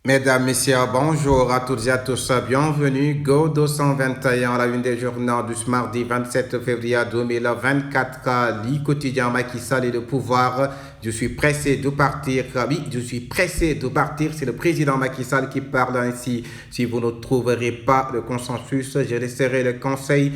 Mesdames, Messieurs, bonjour à toutes et à tous. Bienvenue. Go 221 à la une des journaux du mardi 27 février 2024. Le quotidien Macky Sall et le pouvoir. Je suis pressé de partir. Oui, je suis pressé de partir. C'est le président Macky Sall qui parle ainsi. Si vous ne trouverez pas le consensus, je laisserai le Conseil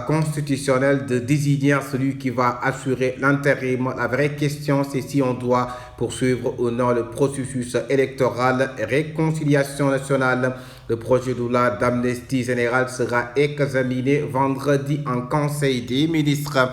constitutionnel de désigner celui qui va assurer l'intérim. La vraie question, c'est si on doit poursuivre ou non le processus électoral. Réconciliation nationale. Le projet de loi d'amnistie générale sera examiné vendredi en Conseil des ministres.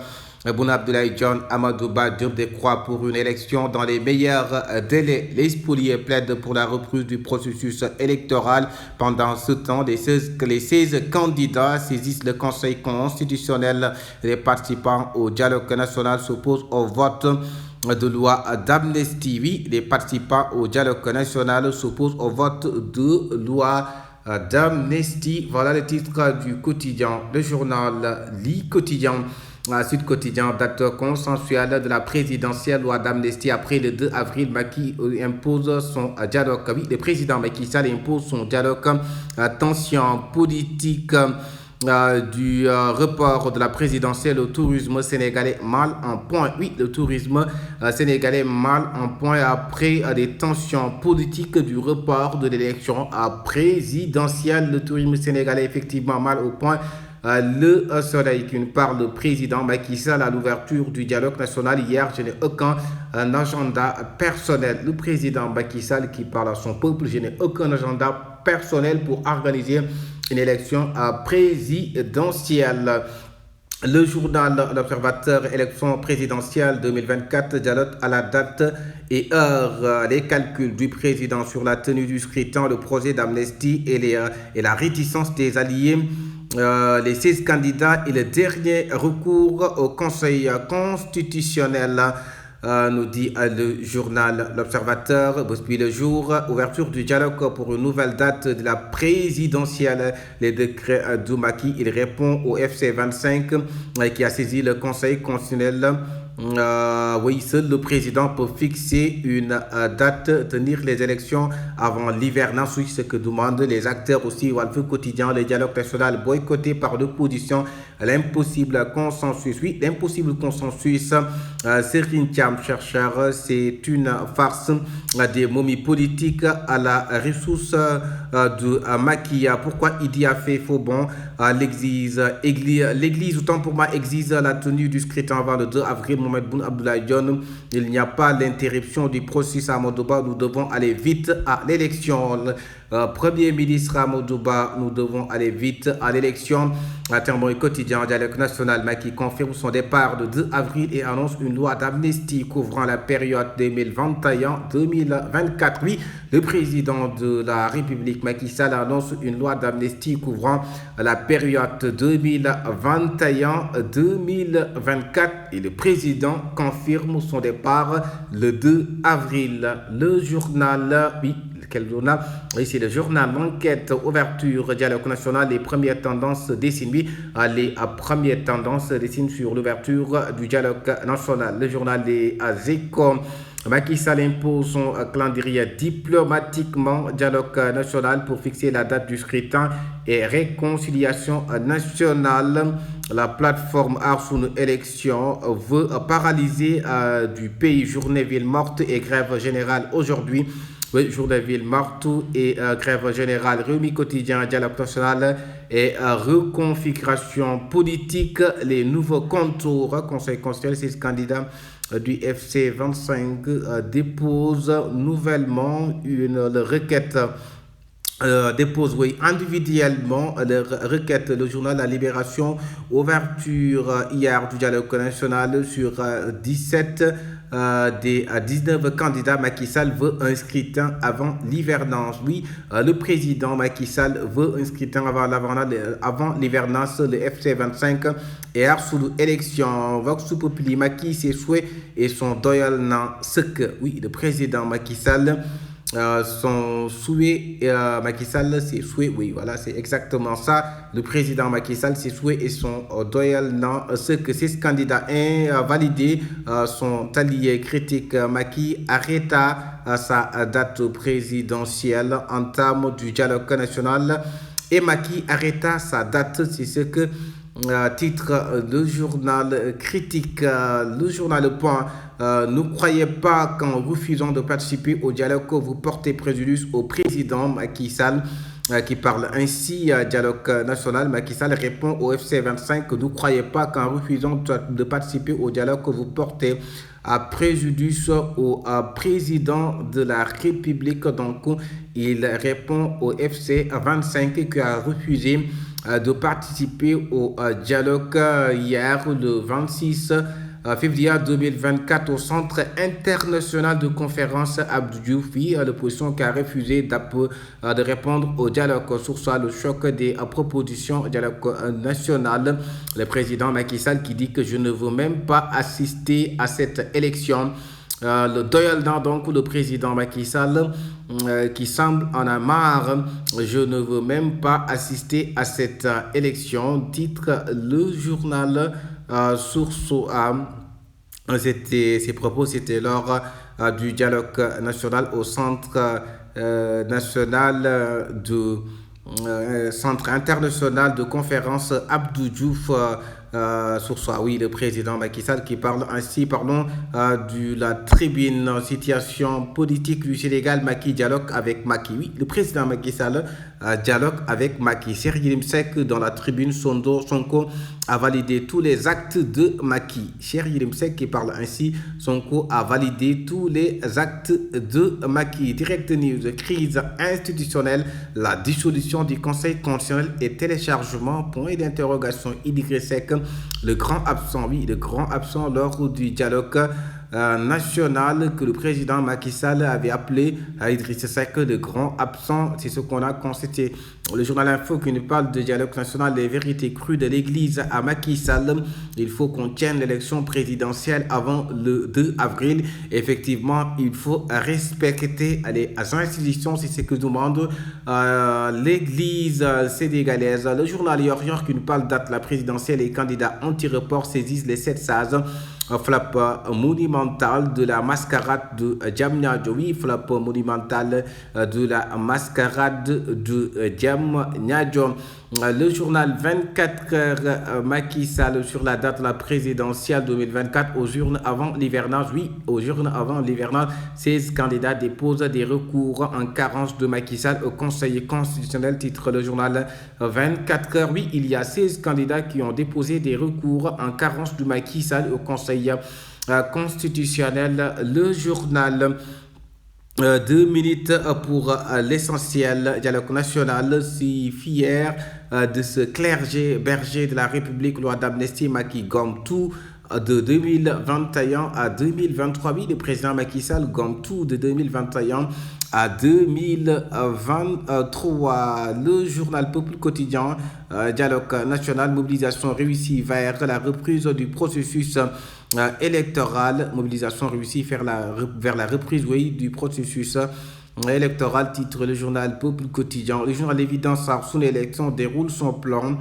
Boun Abdallah Dionne, Amadou Ba, Diop Decroix pour une élection dans les meilleurs délais. Les spoliés plaident pour la reprise du processus électoral. Pendant ce temps, les 16 candidats saisissent le Conseil constitutionnel. Les participants au dialogue national s'opposent au vote de loi d'amnistie. Oui, les participants au dialogue national s'opposent au vote de loi d'amnistie. Voilà le titre du quotidien, le journal Li Quotidien. Sud Quotidien, date consensuelle de la présidentielle loi d'amnistie après le 2 avril. Macky impose son dialogue. Oui, le président Macky Sall impose son dialogue. Tension politique. Du report de la présidentielle au tourisme sénégalais mal en point. Oui, le tourisme sénégalais mal en point après des tensions politiques du report de l'élection présidentielle. Le tourisme sénégalais effectivement mal au point. Le Soleil qui nous parle de président Macky Sall à l'ouverture du dialogue national hier. Je n'ai aucun agenda personnel. Le président Macky Sall qui parle à son peuple. Je n'ai aucun agenda personnel pour organiser une élection présidentielle. Le journal L'Observateur, élection présidentielle 2024, dialogue à la date et heure. Les calculs du président sur la tenue du scrutin, le projet d'amnistie et la réticence des alliés. Les 16 candidats et le dernier recours au Conseil constitutionnel. Nous dit le journal L'Observateur. Depuis le jour, ouverture du dialogue pour une nouvelle date de la présidentielle. Les décrets de Macky, il répond au FC 25 qui a saisi le Conseil constitutionnel. Oui, seul le président peut fixer une date, tenir les élections avant l'hivernage, oui, ce que demandent les acteurs aussi. Walf Quotidien, le dialogue national boycotté par l'opposition, l'impossible consensus. Oui, l'impossible consensus. Serine Thiam, chercheur, c'est une farce des momies politiques à la ressource de Macky. Pourquoi Idi a fait faux bon l'église, autant pour moi, exige la tenue du scrutin avant le 2 avril. Mohamed Boun Abdallah Dionne, il n'y a pas l'interruption du processus à Amadouba. Nous devons aller vite à l'élection. Premier ministre Amadouba, nous devons aller vite à l'élection. Terme quotidien, dialogue national, Macky confirme son départ le 2 avril et annonce une loi d'amnistie couvrant la période 2021-2024. Oui, le président de la République, Macky Sall, annonce une loi d'amnistie couvrant la période 2021-2024 et le président confirme son départ le 2 avril. Le journal, oui, quel journal? Ici, le journal L'Enquête, ouverture, dialogue national, les premières tendances dessinent. Oui, les premières tendances dessinent sur l'ouverture du dialogue national. Le journal des Échos. Macky Sall impose son calendrier diplomatiquement, dialogue national pour fixer la date du scrutin et réconciliation nationale. La plateforme Arsoun Élection veut paralyser du pays. Journée ville morte et grève générale aujourd'hui. Oui, journée ville morte et grève générale. Réumi quotidien, dialogue national et reconfiguration politique. Les nouveaux contours. Conseil constitutionnel, 6 candidats du FC 25 dépose nouvellement une requête. Dépose oui, individuellement leur requête. Le journal La Libération, ouverture hier du dialogue national sur 17 des 19 candidats. Macky Sall veut un scrutin avant l'hivernage. Oui, le président Macky Sall veut un scrutin avant l'hivernage. Le FC 25 et sous l'élection. Vox Populi, Macky, ses souhaits et son doyal dans ce que, oui, le président Macky Sall son souhait, Macky Sall, ses souhaits, oui, voilà, c'est exactement ça. Le président Macky Sall, ses souhaits et son doyal dans ce que ces candidats invalidés sont alliés critiques. Macky arrêta sa date présidentielle en termes du dialogue national et Macky arrêta sa date. C'est ce que titre le journal critique, le journal Le Point. Ne croyez pas qu'en refusant de participer au dialogue que vous portez préjudice au président Macky Sall. Qui parle ainsi, dialogue national. Macky Sall répond au FC 25 que ne croyez pas qu'en refusant de participer au dialogue que vous portez à préjudice au président de la République. Donc, il répond au FC 25 qui a refusé de participer au dialogue hier, le 26 février 2024, au Centre international de conférence Abdou Diouf. L'opposition qui a refusé de répondre au dialogue sur ça, le choc des propositions au dialogue national. Le président Macky Sall qui dit que je ne veux même pas assister à cette élection. Le doyaldan, donc le président Macky Sall qui semble en a marre. Je ne veux même pas assister à cette élection, titre le journal Source A. Ces propos, c'était lors du dialogue national au centre centre international de conférence Abdou Diouf. Sur ça, oui, le président Macky Sall qui parle ainsi, parlons de la tribune, situation politique du Sénégal. Macky dialogue avec Macky. Oui, le président Macky Sall dialogue avec Macky. Cheikh Yérim Seck dans la tribune Sonko a validé tous les actes de Macky. Cheikh Yérim Seck qui parle ainsi, Sonko a validé tous les actes de Macky. Direct News, crise institutionnelle, la dissolution du Conseil constitutionnel et téléchargement, point d'interrogation. Idriss Seck, le grand absent, oui, le grand absent lors du dialogue national que le président Macky Sall avait appelé Idriss Seck le grand absent. C'est ce qu'on a constaté. Le journal Info qui nous parle de dialogue national, les vérités crues de l'Église à Macky Sall. Il faut qu'on tienne l'élection présidentielle avant le 2 avril. Effectivement, il faut respecter les institutions. C'est ce que demande l'Église sénégalaise. Le journal York qui nous parle date la présidentielle. Les candidats anti-report saisissent les 7 sages. Flap monumental de la mascarade de Diamniadio. Oui, flap monumental de la mascarade de Diamniadio. Le journal 24 heures, Macky Sall sur la date de la présidentielle 2024 aux urnes avant l'hivernage. Oui, aux urnes avant l'hivernage, 16 candidats déposent des recours en carence de Macky Sall au Conseil constitutionnel, titre le journal 24 heures. Oui, il y a 16 candidats qui ont déposé des recours en carence de Macky Sall au Conseil constitutionnel. Le journal 2 minutes pour l'essentiel. Dialogue national, si fier de ce clergé berger de la République, loi d'amnistie. Macky gomme tout de 2021 à 2023. Oui, le président Macky Sall gomme tout de 2021 à 2023. Le journal Peuple quotidien, dialogue national, mobilisation réussie vers la reprise du processus électoral. Mobilisation réussie vers la reprise, oui, du processus électoral, titre le journal Peuple quotidien. Le journal L'évidence, sous l'élection déroule son plan.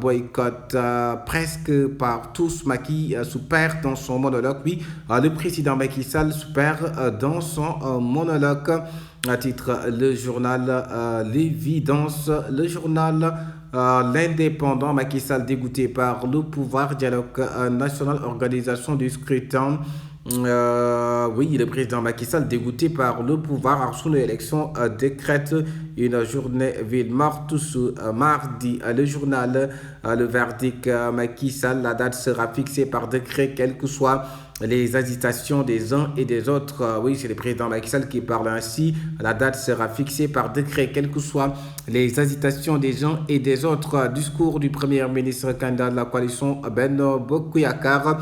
Boycott presque par tous. Macky perd dans son monologue. Oui, le président Macky Sall perd dans son monologue. À titre le journal L'évidence, le journal L'Indépendant. Macky Sall dégoûté par le pouvoir. Dialogue national, organisation du scrutin. Oui, le président Macky Sall dégoûté par le pouvoir sous l'élection décrète une journée ville morte ce mardi. Le journal Le Verdict, Macky Sall, la date sera fixée par décret quelles que soient les hésitations des uns et des autres. Oui, c'est le président Macky Sall qui parle ainsi. La date sera fixée par décret quelles que soient les hésitations des uns et des autres. Discours du premier ministre candidat de la coalition Benno Bokk Yakaar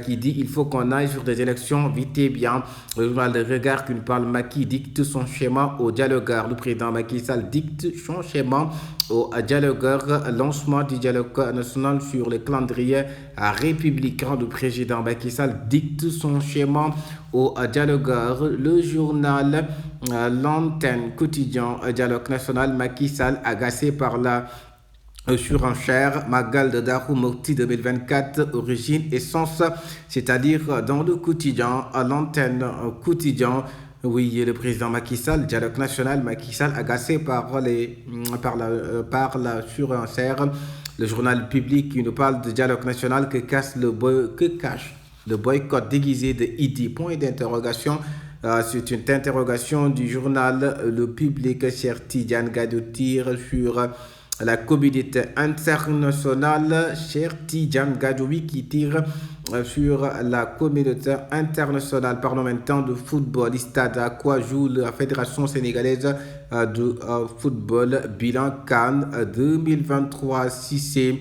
qui dit il faut qu'on aille sur des élections vite et bien. Le journal de Regard qui nous parle, Macky dicte son schéma aux dialogueurs. Le président Macky Sall dicte son schéma aux dialogueurs. Lancement du dialogue national sur le calendrier républicain. Le président Macky Sall dicte son schéma aux dialogueurs. Le journal L'Antenne quotidien, dialogue national, Macky Sall agacé par la surenchère. Magal de Darou Mouhty 2024, origine et sens, c'est-à-dire dans le quotidien, à l'Antenne quotidien. Oui, et le président Macky Sall, dialogue national, Macky Sall, agacé par la surenchère. Le journal public qui nous parle de dialogue national que cache le boycott déguisé de Idi. Point d'interrogation. C'est une interrogation du journal Le Public, cher Tidiane Gadou tire sur la communauté internationale, cher Tidiane Gadoui qui tire sur la communauté internationale. Parlons maintenant de football. Stade à quoi joue la Fédération sénégalaise de football bilan CAN 2023. Si c'est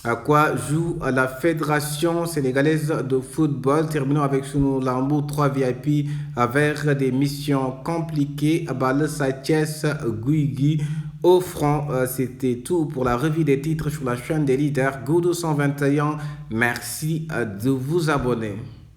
à quoi joue la Fédération sénégalaise de football. Terminons avec Sunu Lambu 3 VIP vers des missions compliquées. Bal Sathiès Guigui au front. C'était tout pour la revue des titres sur la chaîne des leaders Go 221. Merci de vous abonner.